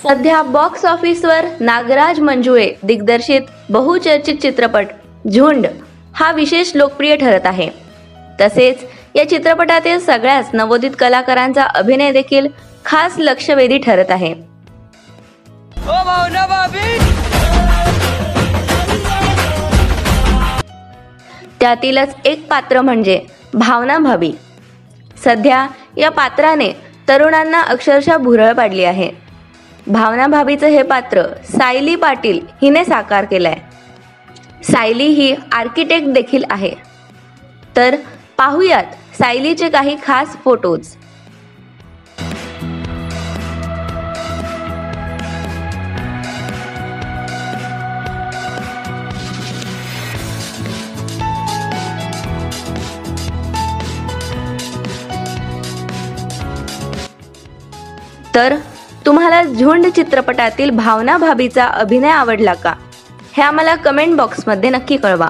सध्या बॉक्स ऑफिसवर नागराज मंजुळे दिग्दर्शित बहुचर्चित चित्रपट झुंड हा विशेष लोकप्रिय ठरत आहे। तसेच या चित्रपटातील सगळ्याच नवोदित कलाकारांचा अभिनय देखील खास लक्षवेधी ठरत आहे। त्यातीलच एक पात्र म्हणजे भावना भाभी। सध्या या पात्राने तरुणांना अक्षरशः भुरळ पाडली आहे। भावना भाभीचं हे पात्र सायली पाटील हिने साकार केलंय। सायली ही आर्किटेक्ट देखील आहे। तर पाहूयात सायलीचे काही खास फोटोज। तर तुम्हाला झुंड चित्रपटातील भावना भाभीचा अभिनय आवडला का? हे आम्हाला कमेंट बॉक्समध्ये नक्की कळवा।